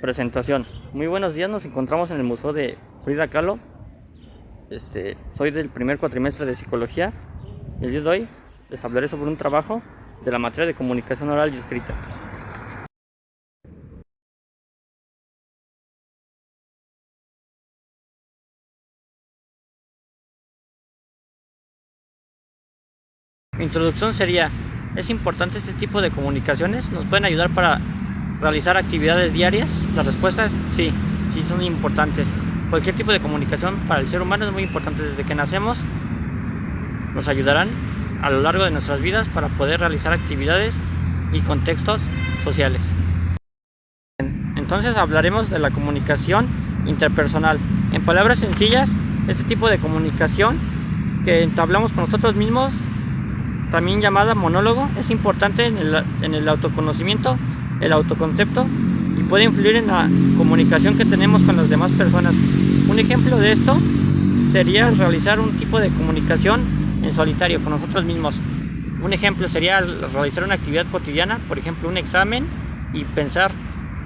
Presentación. Muy buenos días, nos encontramos en el Museo de Frida Kahlo. Soy del primer cuatrimestre de Psicología y el día de hoy les hablaré sobre un trabajo de la materia de comunicación oral y escrita. Mi introducción sería: ¿es importante este tipo de comunicaciones? ¿Nos pueden ayudar para realizar actividades diarias? La respuesta es sí, sí son importantes. Cualquier tipo de comunicación para el ser humano es muy importante. Desde que nacemos nos ayudarán a lo largo de nuestras vidas para poder realizar actividades y contextos sociales. Entonces hablaremos de la comunicación interpersonal. En palabras sencillas, este tipo de comunicación que entablamos con nosotros mismos, también llamada monólogo, es importante en el autoconocimiento, el autoconcepto, y puede influir en la comunicación que tenemos con las demás personas. Un ejemplo de esto sería realizar un tipo de comunicación en solitario con nosotros mismos. Un ejemplo sería realizar una actividad cotidiana, por ejemplo un examen, y pensar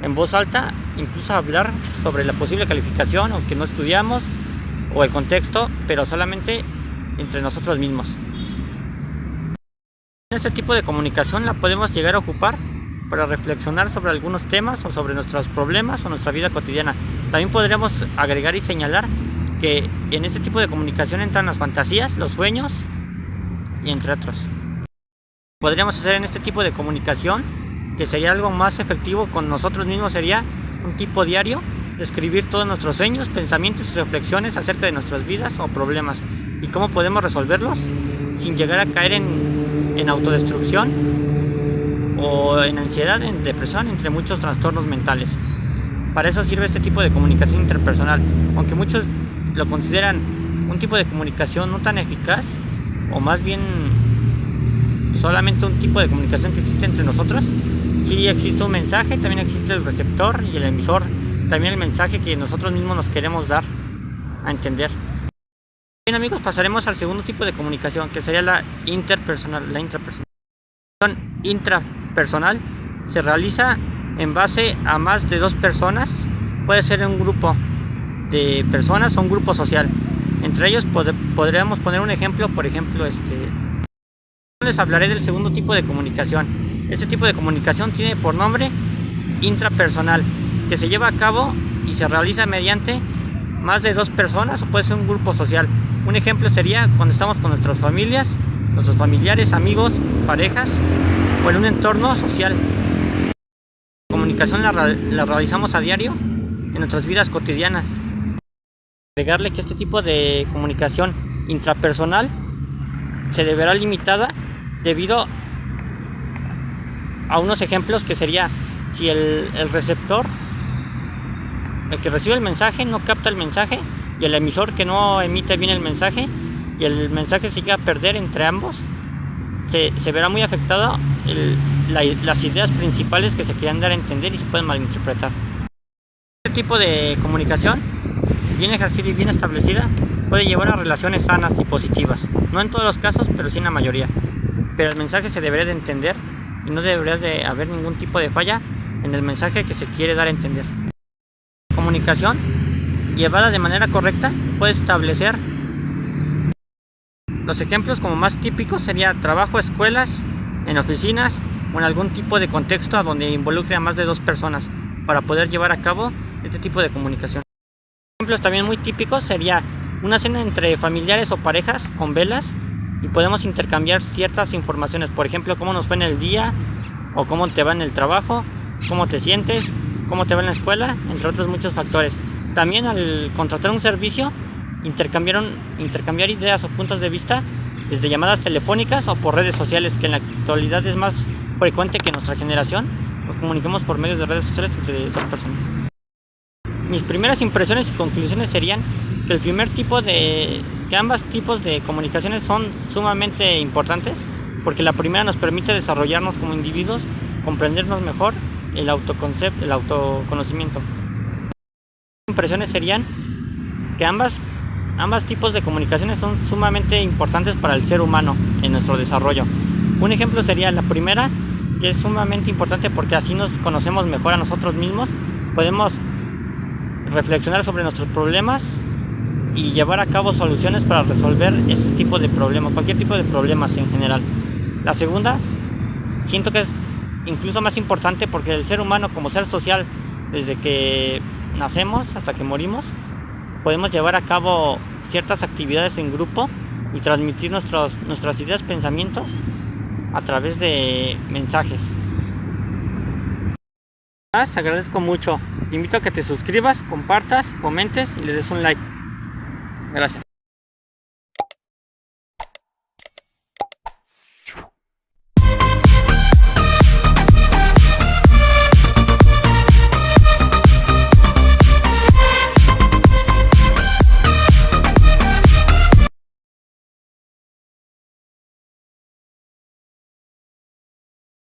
en voz alta, incluso hablar sobre la posible calificación o que no estudiamos, o el contexto, pero solamente entre nosotros mismos. Este tipo de comunicación la podemos llegar a ocupar para reflexionar sobre algunos temas o sobre nuestros problemas o nuestra vida cotidiana. También podríamos agregar y señalar que en este tipo de comunicación entran las fantasías, los sueños y entre otros. Podríamos hacer en este tipo de comunicación, que sería algo más efectivo con nosotros mismos, sería un tipo diario de escribir todos nuestros sueños, pensamientos y reflexiones acerca de nuestras vidas o problemas y cómo podemos resolverlos sin llegar a caer en autodestrucción o en ansiedad, en depresión, entre muchos trastornos mentales. Para eso sirve este tipo de comunicación interpersonal, aunque muchos lo consideran un tipo de comunicación no tan eficaz, o más bien solamente un tipo de comunicación que existe entre nosotros. Sí existe un mensaje, también existe el receptor y el emisor, también el mensaje que nosotros mismos nos queremos dar a entender. Bien amigos, pasaremos al segundo tipo de comunicación, que sería la interpersonal. La comunicación intrapersonal se realiza en base a más de dos personas. Puede ser un grupo de personas o un grupo social. Entre ellos podríamos poner un ejemplo, por ejemplo, les hablaré del segundo tipo de comunicación. Este tipo de comunicación tiene por nombre intrapersonal, que se lleva a cabo y se realiza mediante más de dos personas o puede ser un grupo social. Un ejemplo sería cuando estamos con nuestras familias, nuestros familiares, amigos, parejas o en un entorno social. La comunicación la realizamos a diario en nuestras vidas cotidianas. Agregarle que este tipo de comunicación intrapersonal se deberá limitada debido a unos ejemplos, que sería si el receptor, el que recibe el mensaje, no capta el mensaje, y el emisor que no emite bien el mensaje y el mensaje se llega a perder entre ambos, se verá muy afectado las ideas principales que se quieran dar a entender y se pueden malinterpretar. Este tipo de comunicación bien ejercida y bien establecida puede llevar a relaciones sanas y positivas, no en todos los casos, pero sí en la mayoría. Pero el mensaje se debería de entender y no debería de haber ningún tipo de falla en el mensaje que se quiere dar a entender. La comunicación llevada de manera correcta puede establecer los ejemplos como más típicos sería trabajo, escuelas, en oficinas o en algún tipo de contexto donde involucre a más de dos personas para poder llevar a cabo este tipo de comunicación. Ejemplos también muy típicos sería una cena entre familiares o parejas con velas y podemos intercambiar ciertas informaciones, por ejemplo cómo nos fue en el día o cómo te va en el trabajo, cómo te sientes, cómo te va en la escuela, entre otros muchos factores. También al contratar un servicio, intercambiar ideas o puntos de vista desde llamadas telefónicas o por redes sociales, que en la actualidad es más frecuente que en nuestra generación nos comuniquemos por medio de redes sociales entre dos personas. Mis primeras impresiones y conclusiones serían que ambos tipos de comunicaciones son sumamente importantes, porque la primera nos permite desarrollarnos como individuos, comprendernos mejor, el autoconocimiento. Impresiones serían que ambos tipos de comunicaciones son sumamente importantes para el ser humano en nuestro desarrollo. Un ejemplo sería la primera, que es sumamente importante porque así nos conocemos mejor a nosotros mismos podemos reflexionar sobre nuestros problemas y llevar a cabo soluciones para resolver este tipo de problemas, cualquier tipo de problemas en general. La segunda, siento que es incluso más importante porque el ser humano como ser social, desde que nacemos hasta que morimos, podemos llevar a cabo ciertas actividades en grupo y transmitir nuestras ideas, pensamientos a través de mensajes. Te agradezco mucho. Te invito a que te suscribas, compartas, comentes y le des un like. Gracias.